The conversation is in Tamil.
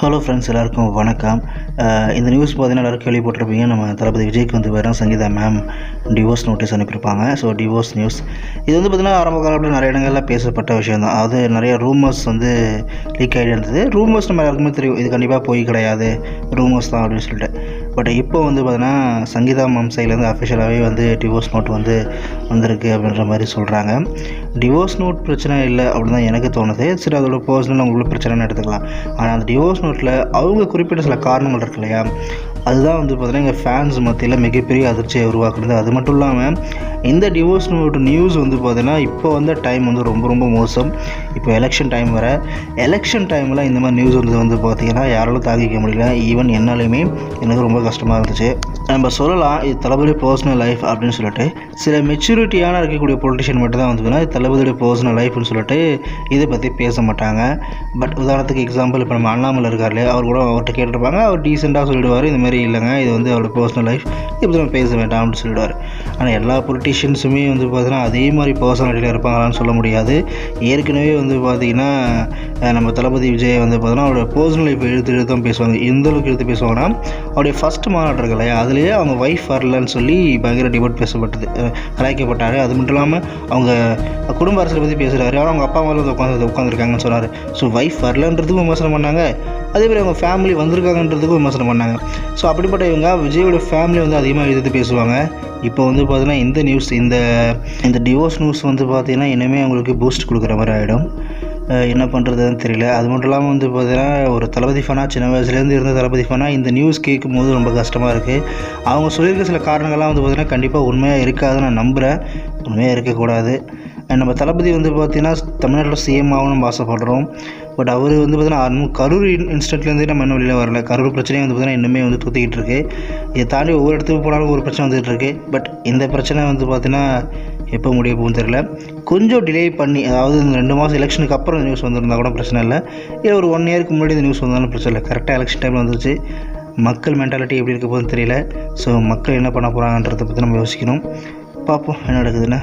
ஹலோ ஃப்ரெண்ட்ஸ், எல்லாருக்கும் வணக்கம். இந்த நியூஸ் பார்த்தீங்கன்னா எல்லாரும் கேள்விப்பட்டிருப்பீங்க. நம்ம தளபதி விஜய்க்கு வந்து வேறு சங்கீதா மேம் டிவோர்ஸ் நோட்டீஸ் அனுப்பியிருப்பாங்க. ஸோ டிவோர்ஸ் நியூஸ் இது வந்து பார்த்திங்கன்னா ஆரம்ப காலத்தில் நிறைய இடங்களில் பேசப்பட்ட விஷயம் தான். அது நிறைய ரூமர்ஸ் வந்து லீக் ஆகிட்டு இருந்தது. ரூமர்ஸ் நம்ம எல்லாருக்குமே தெரியும், இது கண்டிப்பாக போய் கிடையாது, ரூமர்ஸ் தான் அப்படின்னு சொல்லிட்டு. பட் இப்போ வந்து பார்த்திங்கன்னா சங்கீதா மேம் சைட்லேருந்து அஃபிஷியலாகவே வந்து டிவோர்ஸ் நோட் வந்து வந்திருக்கு அப்படின்ற மாதிரி சொல்கிறாங்க. டிவோர்ஸ் நோட் பிரச்சனை இல்லை அப்படின்னு தான் எனக்கு தோணுது. சரி, அதோட பர்சனல் அவங்களுக்குள்ள பிரச்சனைன்னு எடுத்துக்கலாம். ஆனால் அந்த டிவோர்ஸ் நோட்டில் அவங்க குறிப்பிட்ட சில காரணங்கள் இருக்கு இல்லையா, அதுதான் வந்து பார்த்திங்கன்னா எங்கள் ஃபேன்ஸ் மத்தியில் மிகப்பெரிய அதிர்ச்சியை உருவாக்குறது. அது மட்டும் இல்லாமல் இந்த டிவோர்ஸ் நோட் நியூஸ் வந்து பார்த்திங்கன்னா இப்போ வந்த டைம் வந்து ரொம்ப ரொம்ப மோசம். இப்போ எலெக்ஷன் டைம் வர, எலெக்ஷன் டைமில் இந்த மாதிரி நியூஸ் வந்து பார்த்திங்கன்னா யாராலும் தாங்கிக்க முடியல. ஈவன் என்னாலையுமே எனக்கு ரொம்ப கஷ்டமாக இருந்துச்சு. நம்ம சொல்லலாம் இது தளபதி பர்சனல் லைஃப் அப்படின்னு சொல்லிட்டு. சில மெச்சூரிட்டியான இருக்கக்கூடிய பொலிட்டிஷியன் மட்டும் தான் வந்து இது தளபதியோட பர்சனல் லைஃப்னு சொல்லிட்டு இதை பற்றி பேச மாட்டாங்க. பட் உதாரணத்துக்கு எக்ஸாம்பிள் இப்போ நம்ம அண்ணாமலை இருக்கார் இல்லையா, அவர் கூட அவர்கிட்ட கேட்டிருப்பாங்க. அவர் டீசெண்டாக சொல்லிடுவார், இந்த மாதிரி இல்லைங்க, இது வந்து அவரோட பர்சனல் லைஃப், இப்போ நம்ம பேச வேண்டாம் அப்படின்னு சொல்லிடுவார். ஆனால் எல்லா பொலிட்டிஷியன்ஸுமே வந்து பார்த்தீங்கன்னா அதே மாதிரி பர்சனாலிட்டியில் இருப்பாங்களான்னு சொல்ல முடியாது. ஏற்கனவே வந்து பார்த்திங்கன்னா நம்ம தளபதி விஜய் வந்து பார்த்தீங்கன்னா அவரோட பர்சனல் லைஃப் எழுத்து தான் பேசுவாங்க. எந்த அளவுக்கு எழுத்து பேசுவாங்கன்னா, அவருடைய ஃபஸ்ட் மாநாடு இருக்கு இல்லையா, அதுலேயே அவங்க ஒய்ஃப் வரலன்னு சொல்லி பயங்கர டிபேட் பேசப்பட்டது, கலாய்க்கப்பட்டார். அது மட்டும் இல்லாமல் அவங்க குடும்ப அரசியலை பற்றி பேசுகிறாரு, ஆனால் அவங்க அப்பா அம்மா வந்து உட்காந்துருக்காங்கன்னு சொன்னார். ஸோ ஒய்ஃப் வரலன்றதுக்கும் விமர்சனம் பண்ணாங்க, அதேமாதிரி அவங்க ஃபேமிலி வந்திருக்காங்கன்றதுக்கும் விமர்சனம் பண்ணாங்க. ஸோ அப்படிப்பட்ட இவங்க விஜயோட ஃபேமிலி வந்து அதிகமாக எதிர்த்து பேசுவாங்க. இப்போ வந்து பார்த்திங்கன்னா இந்த நியூஸ், இந்த டிவோர்ஸ் நியூஸ் வந்து பார்த்திங்கன்னா இனிமேல் அவங்களுக்கு பூஸ்ட் கொடுக்குற மாதிரி ஆகிடும். என்ன பண்ணுறதுன்னு தெரியல. அது மட்டும் இல்லாமல் வந்து பார்த்திங்கன்னா ஒரு தளபதி ஃபேனாக, சின்ன வயசுலேருந்து இருந்த தளபதி ஃபேனாக இந்த நியூஸ் கேட்கும்போது ரொம்ப கஷ்டமாக இருக்குது. அவங்க சொல்லியிருக்க சில காரணங்கள்லாம் வந்து பார்த்திங்கன்னா கண்டிப்பாக உண்மையாக இருக்காதுன்னு நான் நம்புகிறேன். உண்மையாக இருக்கக்கூடாது. நம்ம தளபதி வந்து பார்த்திங்கன்னா தமிழ்நாட்டில் சிஎம் ஆகணும்னு ஆசைப்படுறோம். பட் அவர் வந்து பார்த்திங்கன்னா கரூர் இன்ஸ்டன்ட்லேருந்தே நம்ம இன்னும் வெளியில் வரல. கரூர் பிரச்சனையும் வந்து பார்த்திங்கன்னா இன்னுமே வந்து தூத்திக்கிட்டு இருக்குது. இதை தாண்டி ஒவ்வொரு இடத்துக்கு போனாலும் ஒரு பிரச்சனை வந்துகிட்டு இருக்குது. பட் இந்த பிரச்சனை வந்து பார்த்திங்கன்னா எப்போ முடிய போகும்னு தெரியல. கொஞ்சம் டிலே பண்ணி, அதாவது இந்த 2 மாதம் எலெக்ஷனுக்கு அப்புறம் இந்த நியூஸ் வந்திருந்தால் கூட பிரச்சனை இல்லை. இல்லை ஒரு 1 இயருக்கு முன்னாடி இந்த நியூஸ் வந்தாலும் பிரச்சனை இல்லை. கரெக்டாக எலெக்ஷன் டைமில் வந்துச்சு. மக்கள் மென்டாலிட்டி எப்படி இருக்க போகுதுன்னு தெரியல. ஸோ மக்கள் என்ன பண்ண போகிறாங்கன்றதை பற்றி நம்ம யோசிக்கணும். பார்ப்போம் என்ன நடக்குதுன்னு.